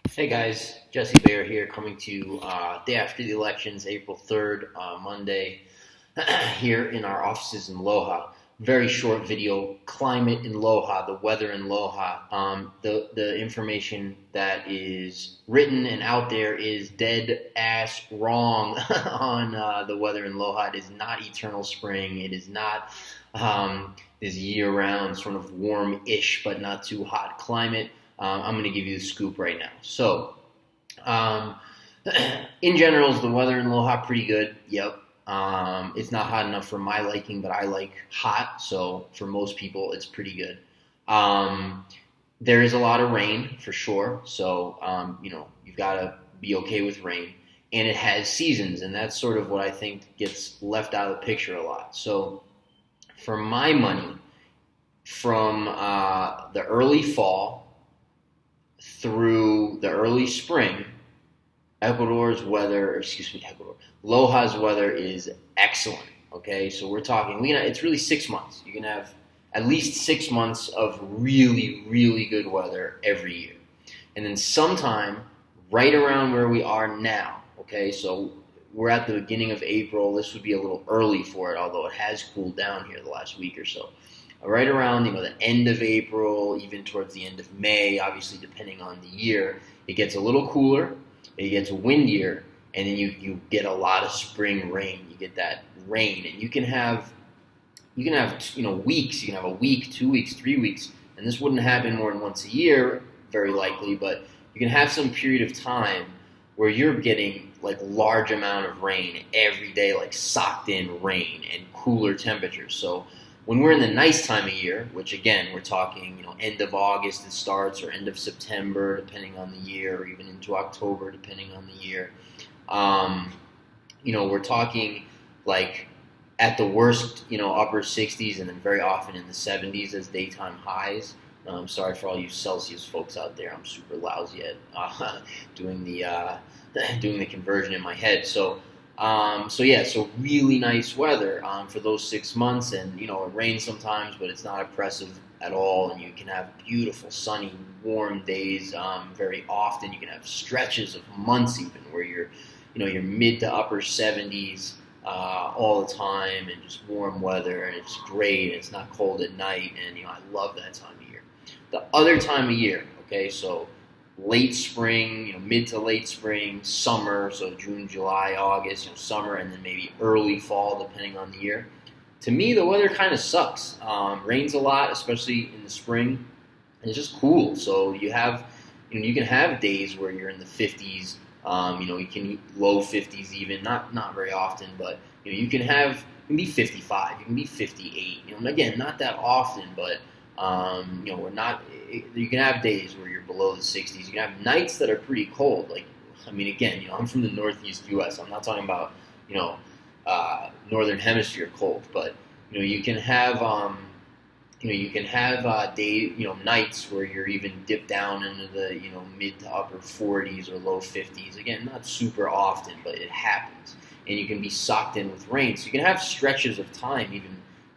Hey guys, Jesse Bear here, coming to you day after the elections, April 3rd, Monday, here in our offices in Loja. Very short video, climate in Loja, the weather in Loja. The information that is written and out there is dead ass wrong on the weather in Loja. It is not eternal spring. It is not this year-round sort of warm-ish but not too hot climate. I'm going to give you the scoop right now. So, um, in general, is the weather in Loja pretty good? Yep. It's not hot enough for my liking, but I like hot. So for most people, it's pretty good. Um, there is a lot of rain for sure. So you've got to be okay with rain, and it has seasons, and that's sort of what I think gets left out of the picture a lot. So for my money, from the early fall through the early spring, Loja's weather is excellent. Okay, so we're talking, it's really 6 months. You can have at least 6 months of really, really good weather every year. And then sometime right around where we are now, okay, so we're at the beginning of April. This would be a little early for it, although it has cooled down here the last week or so. Right around the end of April, even towards the end of May, obviously depending on the year, it gets a little cooler, it gets windier, and then you get a lot of spring rain. You get that rain, and you can have weeks. You can have a week, 2 weeks, 3 weeks, and this wouldn't happen more than once a year, very likely. But you can have some period of time where you're getting like large amount of rain every day, like socked in rain and cooler temperatures. So when we're in the nice time of year, which again we're talking, end of August it starts, or end of September depending on the year, or even into October depending on the year. We're talking like at the worst, upper 60s, and then very often in the 70s as daytime highs. Sorry for all you Celsius folks out there. I'm super lousy at doing the doing the conversion in my head. So really nice weather for those 6 months, and it rains sometimes, but it's not oppressive at all, and you can have beautiful, sunny, warm days very often. You can have stretches of months even where you're mid to upper 70s all the time, and just warm weather, and it's great. And it's not cold at night, and I love that time of year. The other time of year, okay, so late spring, mid to late spring, summer, so June, July, August, summer, and then maybe early fall, depending on the year. To me, the weather kind of sucks. Rains a lot, especially in the spring, and it's just cool. So you can have days where you're in the 50s. You can low 50s even, not very often, but you can be 55, you can be 58. And again, not that often, but we're not. You can have days where you're below the 60s. You can have nights that are pretty cold. Again, I'm from the Northeast U.S. I'm not talking about Northern Hemisphere cold, but you can have nights where you're even dipped down into the mid to upper 40s or low 50s. Again, not super often, but it happens, and you can be socked in with rain. So you can have stretches of time,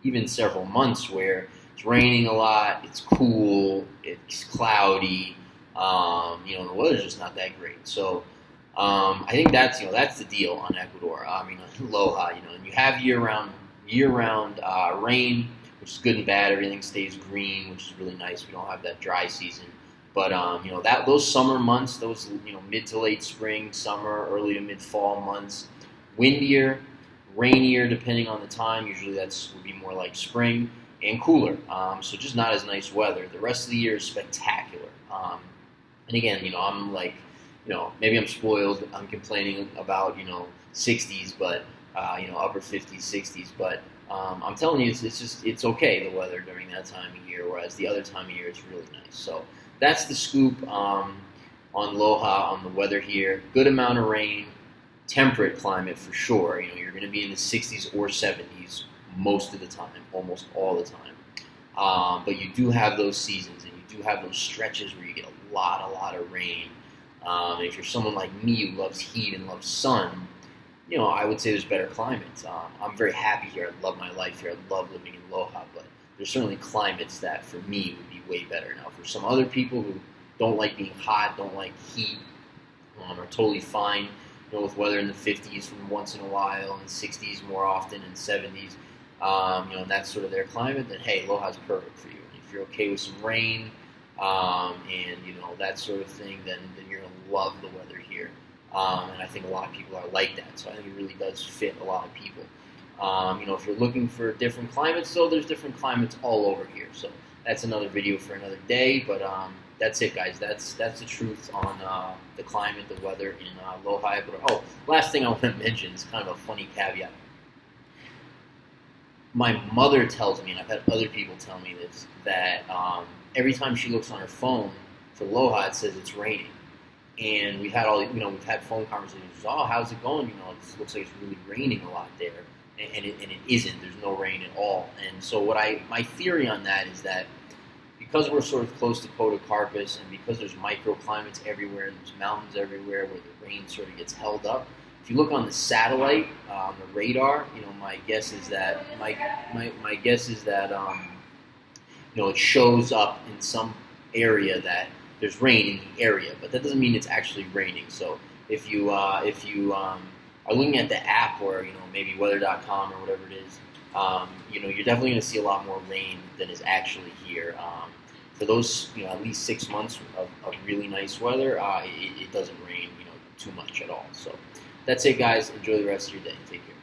even several months, where it's raining a lot, it's cool, it's cloudy, the weather's just not that great. So I think that's the deal on Ecuador. Loja, and you have year-round rain, which is good and bad. Everything stays green, which is really nice. We don't have that dry season, but those summer months, those mid to late spring, summer, early to mid fall months, windier, rainier depending on the time. Usually would be more like spring, and cooler. So just not as nice weather. The rest of the year is spectacular. And again, I'm like, maybe I'm spoiled. I'm complaining about 60s, but upper 50s, 60s, but I'm telling you, it's okay, the weather during that time of year, whereas the other time of year is really nice. So that's the scoop on Loja, on the weather here. Good amount of rain, temperate climate for sure. You're going to be in the 60s or 70s most of the time, almost all the time. But you do have those seasons, and you do have those stretches where you get a lot of rain. If you're someone like me who loves heat and loves sun, I would say there's better climates. I'm very happy here. I love my life here. I love living in Loja, but there's certainly climates that for me would be way better. Now, for some other people who don't like being hot, don't like heat, are totally fine, with weather in the 50s from once in a while, and 60s more often, and 70s. And that's sort of their climate. Then hey, Loja's perfect for you. If you're okay with some rain, and that sort of thing, then you're gonna love the weather here. And I think a lot of people are like that. So I think it really does fit a lot of people. If you're looking for different climates, so there's different climates all over here. So that's another video for another day. But that's it, guys. That's the truth on the climate, the weather in Loja, Ecuador. Oh, last thing I want to mention is kind of a funny caveat. My mother tells me, and I've had other people tell me this, that every time she looks on her phone for Loja, it says it's raining. And we've had we've had phone conversations. Oh, how's it going? It looks like it's really raining a lot there, and it isn't. There's no rain at all. And so my theory on that is that because we're sort of close to Podocarpus, and because there's microclimates everywhere, and there's mountains everywhere where the rain sort of gets held up. If you look on the satellite, on the radar, my guess is that it shows up in some area that there's rain in the area, but that doesn't mean it's actually raining. So if you are looking at the app, or maybe weather.com or whatever it is, you're definitely going to see a lot more rain than is actually here. For those at least 6 months of really nice weather, it doesn't rain too much at all. So that's it, guys. Enjoy the rest of your day. Take care.